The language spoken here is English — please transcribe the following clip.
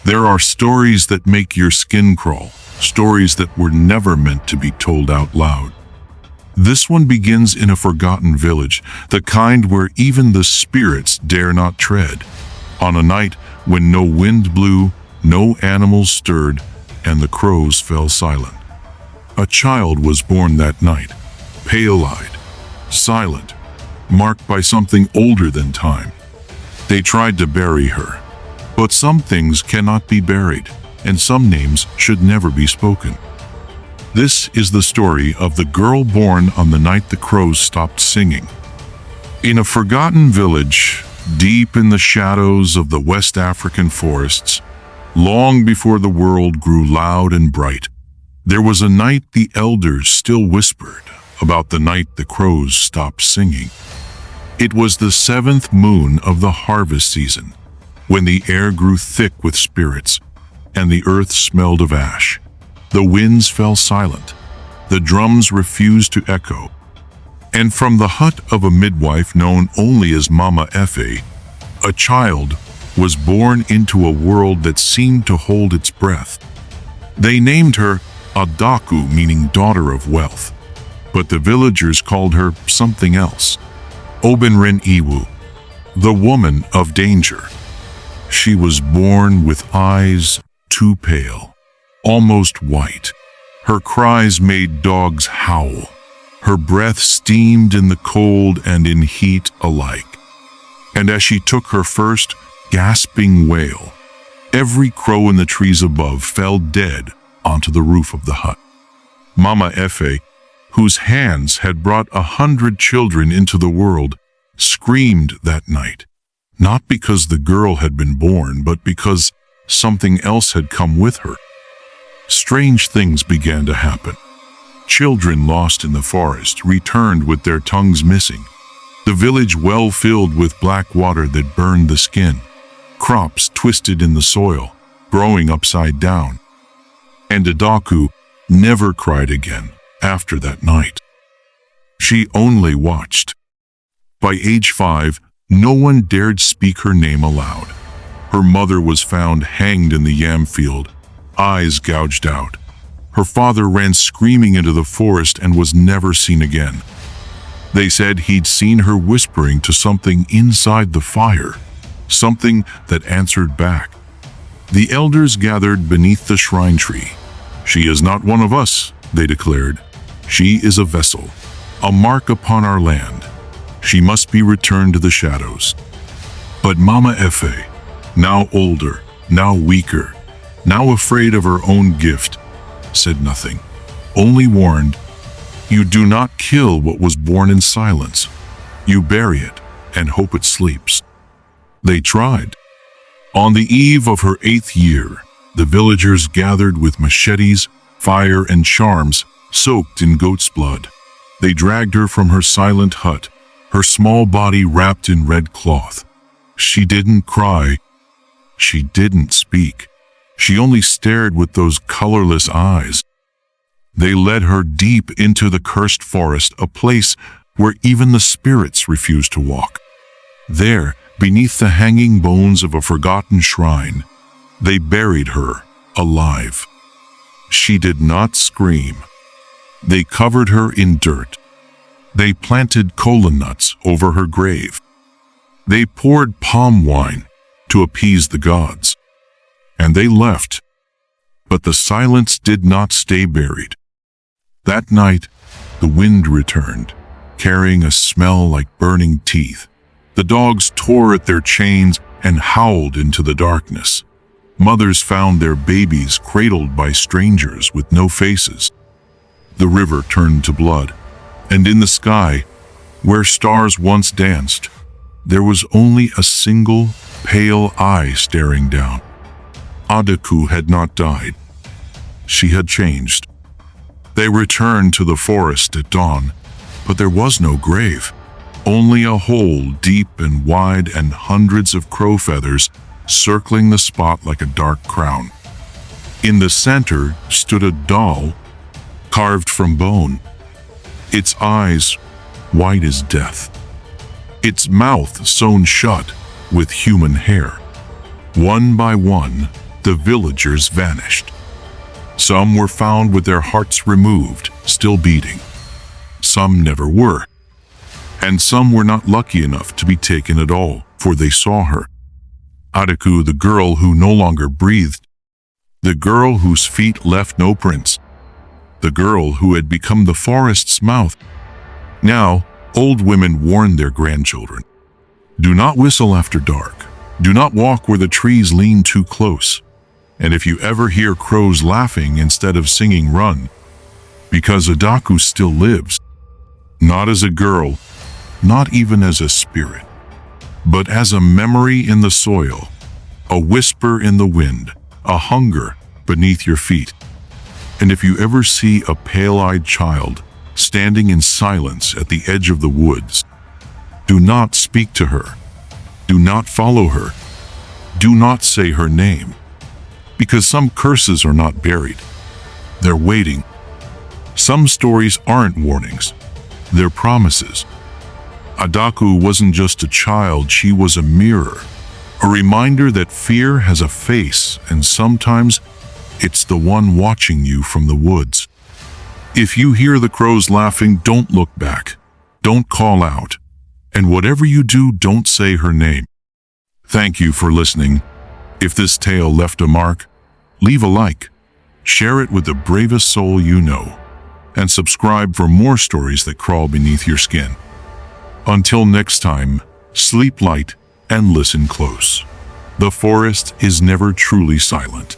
There are stories that make your skin crawl, stories that were never meant to be told out loud. This one begins in a forgotten village, the kind where even the spirits dare not tread. On a night when no wind blew, no animals stirred, and the crows fell silent. A child was born that night, pale-eyed, silent, marked by something older than time. They tried to bury her, but some things cannot be buried, and some names should never be spoken. This is the story of the girl born on the night the crows stopped singing. In a forgotten village, deep in the shadows of the West African forests, long before the world grew loud and bright, there was a night the elders still whispered about the night the crows stopped singing. It was the 7th moon of the harvest season, when the air grew thick with spirits, and the earth smelled of ash. The winds fell silent, the drums refused to echo, and from the hut of a midwife known only as Mama Efe, a child was born into a world that seemed to hold its breath. They named her Adaku, meaning daughter of wealth, but the villagers called her something else. Obinrin Ewu, the woman of danger. She was born with eyes too pale, almost white. Her cries made dogs howl. Her breath steamed in the cold and in heat alike. And as she took her first gasping wail, every crow in the trees above fell dead onto the roof of the hut. Mama Efe, whose hands had brought 100 children into the world, screamed that night, not because the girl had been born, but because something else had come with her. Strange things began to happen. Children lost in the forest returned with their tongues missing. The village well filled with black water that burned the skin. Crops twisted in the soil, growing upside down. And Adaku never cried again after that night. She only watched. By age 5, no one dared speak her name aloud. Her mother was found hanged in the yam field, eyes gouged out. Her father ran screaming into the forest and was never seen again. They said he'd seen her whispering to something inside the fire, something that answered back. The elders gathered beneath the shrine tree. "She is not one of us," they declared. "She is a vessel, a mark upon our land. She must be returned to the shadows." But Mama Efe, now older, now weaker, now afraid of her own gift, said nothing, only warned, "You do not kill what was born in silence. You bury it and hope it sleeps." They tried. On the eve of her 8th year, the villagers gathered with machetes, fire, and charms soaked in goat's blood. They dragged her from her silent hut, her small body wrapped in red cloth. She didn't cry. She didn't speak. She only stared with those colorless eyes. They led her deep into the cursed forest, a place where even the spirits refused to walk. There, beneath the hanging bones of a forgotten shrine, they buried her alive. She did not scream. They covered her in dirt. They planted kola nuts over her grave. They poured palm wine to appease the gods. And they left. But the silence did not stay buried. That night, the wind returned, carrying a smell like burning teeth. The dogs tore at their chains and howled into the darkness. Mothers found their babies cradled by strangers with no faces. The river turned to blood, and in the sky, where stars once danced, there was only a single pale eye staring down. Adaku had not died. She had changed. They returned to the forest at dawn, but there was no grave, only a hole deep and wide and hundreds of crow feathers circling the spot like a dark crown. In the center stood a doll carved from bone, its eyes white as death, its mouth sewn shut with human hair. One by one, the villagers vanished. Some were found with their hearts removed, still beating. Some never were. And some were not lucky enough to be taken at all, for they saw her. Adaku, the girl who no longer breathed. The girl whose feet left no prints. The girl who had become the forest's mouth. Now, old women warned their grandchildren. Do not whistle after dark. Do not walk where the trees lean too close. And if you ever hear crows laughing instead of singing, run. Because Adaku still lives. Not as a girl, not even as a spirit, but as a memory in the soil, a whisper in the wind, a hunger beneath your feet. And if you ever see a pale-eyed child standing in silence at the edge of the woods, do not speak to her. Do not follow her. Do not say her name. Because some curses are not buried. They're waiting. Some stories aren't warnings. They're promises. Adaku wasn't just a child, she was a mirror. A reminder that fear has a face, and sometimes it's the one watching you from the woods. If you hear the crows laughing, don't look back. Don't call out. And whatever you do, don't say her name. Thank you for listening. If this tale left a mark, leave a like, share it with the bravest soul you know, and subscribe for more stories that crawl beneath your skin. Until next time, sleep light and listen close. The forest is never truly silent.